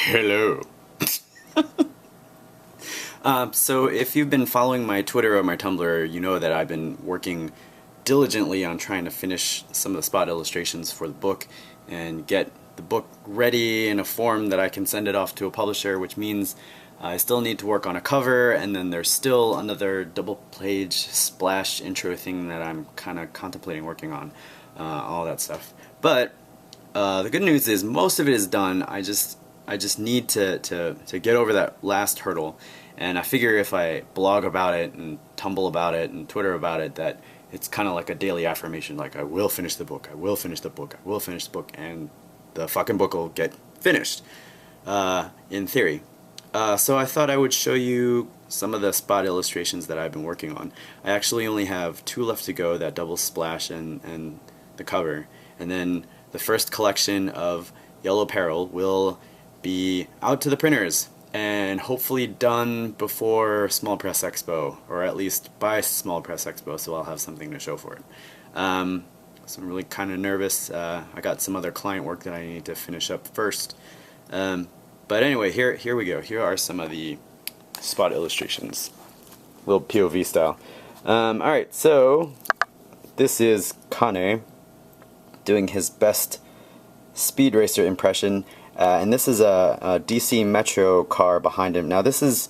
Hello. So if you've been following my Twitter or my Tumblr, you know that I've been working diligently on trying to finish some of the spot illustrations for the book and get the book ready in a form that I can send it off to a publisher, which means I still need to work on a cover, and then there's still another double-page splash intro thing that I'm kind of contemplating working on, all that stuff. But the good news is most of it is done. I just need to get over that last hurdle, and I figure if I blog about it and tumble about it and Twitter about it, that it's kind of like a daily affirmation, like I will finish the book, I will finish the book, I will finish the book, and the fucking book will get finished, in theory. So I thought I would show you some of the spot illustrations that I've been working on. I actually only have 2 left to go, that double splash and the cover, and then the first collection of Yellow Peril will be out to the printers and hopefully done before Small Press Expo, or at least by Small Press Expo, so I'll have something to show for it. So I'm really kind of nervous. I got some other client work that I need to finish up first. But anyway, here we go. Here are some of the spot illustrations, little POV style. Alright, so this is Kane doing his best Speed Racer impression. And this is a DC Metro car behind him. Now this is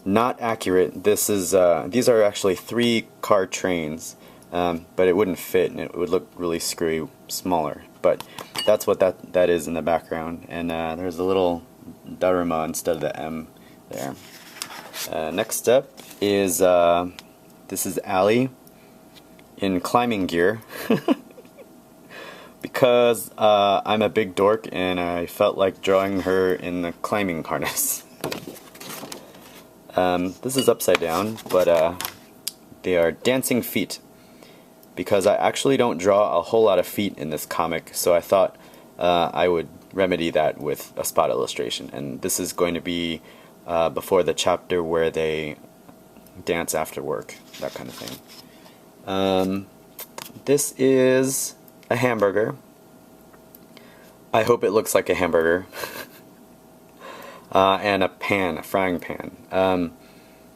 not accurate. This is these are actually 3 car trains, but it wouldn't fit, and it would look really screwy smaller. But that's what that is in the background. And there's a little Daruma instead of the M there. Next up is this is Ali in climbing gear. Because I'm a big dork and I felt like drawing her in the climbing harness. This is upside down, but they are dancing feet. Because I actually don't draw a whole lot of feet in this comic, so I thought I would remedy that with a spot illustration. And this is going to be before the chapter where they dance after work, that kind of thing. This is a hamburger. I hope it looks like a hamburger. And a pan, a frying pan.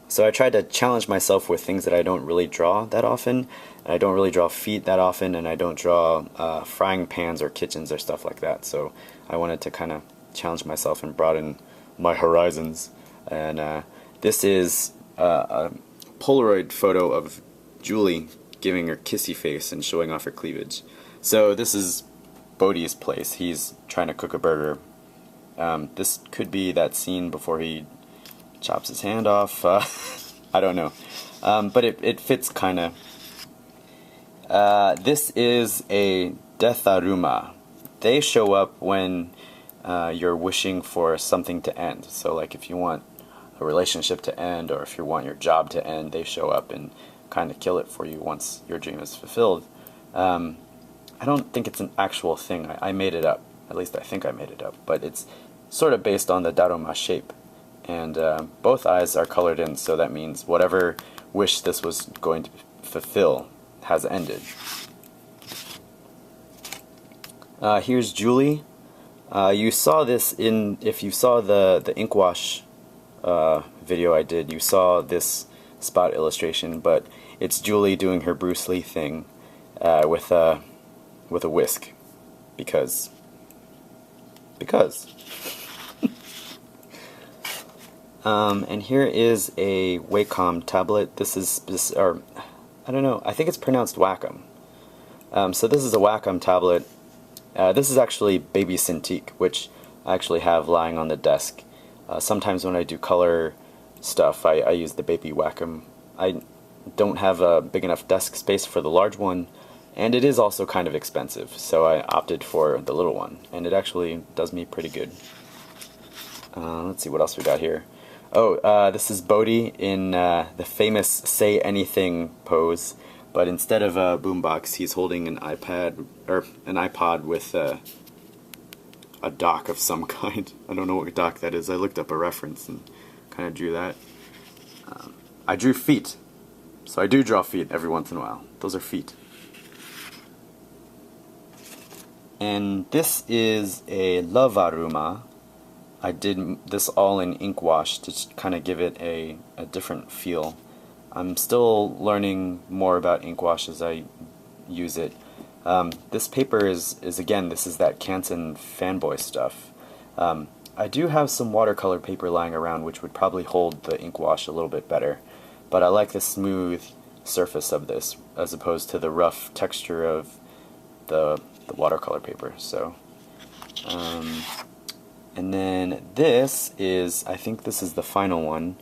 So I tried to challenge myself with things that I don't really draw that often. I don't really draw feet that often, and I don't draw frying pans or kitchens or stuff like that. So I wanted to kind of challenge myself and broaden my horizons. And this is a Polaroid photo of Julie giving her kissy face and showing off her cleavage. So this is Bodhi's place. He's trying to cook a burger. This could be that scene before he chops his hand off. I don't know. But it fits kind of. This is a Deatharuma. They show up when you're wishing for something to end. So like if you want a relationship to end, or if you want your job to end, they show up and kind of kill it for you once your dream is fulfilled. I don't think it's an actual thing. I made it up. At least I think I made it up. But it's sort of based on the Daruma shape. And both eyes are colored in, so that means whatever wish this was going to fulfill has ended. Here's Julie. You saw this if you saw the ink wash video I did, you saw this spot illustration, but it's Julie doing her Bruce Lee thing with a whisk, because and here is a Wacom tablet. Or I don't know, I think it's pronounced Wacom. So this is a Wacom tablet. This is actually Baby Cintiq, which I actually have lying on the desk. Sometimes when I do color stuff, I use the Baby Wacom. I don't have a big enough desk space for the large one, and it is also kind of expensive, so I opted for the little one, and it actually does me pretty good. Let's see what else we got here. Oh, this is Bodhi in the famous Say Anything pose, but instead of a boombox, he's holding an iPod with a dock of some kind. I don't know what dock that is. I looked up a reference and kind of drew that. I drew feet, so I do draw feet every once in a while. Those are feet. And this is a Lavaruma, I did this all in ink wash to kind of give it a different feel. I'm still learning more about ink wash as I use it. This paper is again, this is that Canson fanboy stuff. I do have some watercolor paper lying around which would probably hold the ink wash a little bit better, but I like the smooth surface of this as opposed to the rough texture of the watercolor paper. So, and then this is, I think this is the final one.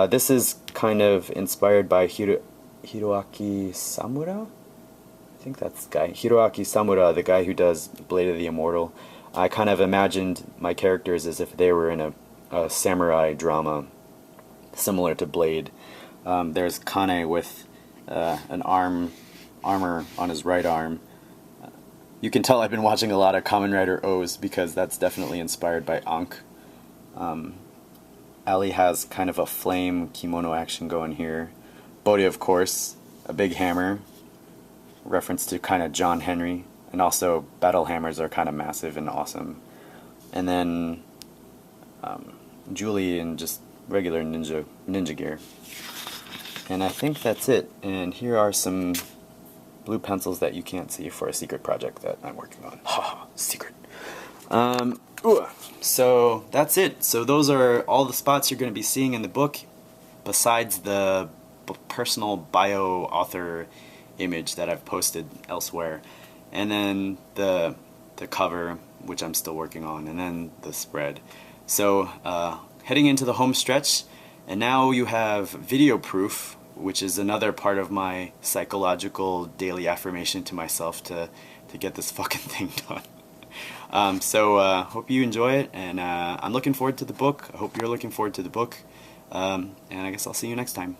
This is kind of inspired by Hiroaki Samura? I think that's the guy. Hiroaki Samura, the guy who does Blade of the Immortal. I kind of imagined my characters as if they were in a samurai drama similar to Blade. There's Kane with an armor on his right arm. You can tell I've been watching a lot of Kamen Rider O's because that's definitely inspired by Ankh. Ali has kind of a flame kimono action going here. Bodhi, of course, a big hammer, reference to kind of John Henry, and also battle hammers are kind of massive and awesome. And then Julie in just regular ninja gear. And I think that's it. And here are some blue pencils that you can't see for a secret project that I'm working on. Ha, secret. So that's it. So those are all the spots you're going to be seeing in the book, besides the personal bio author image that I've posted elsewhere, and then the cover, which I'm still working on, and then the spread. So heading into the home stretch, and now you have video proof, which is another part of my psychological daily affirmation to myself to get this fucking thing done. So hope you enjoy it, and I'm looking forward to the book. I hope you're looking forward to the book, and I guess I'll see you next time.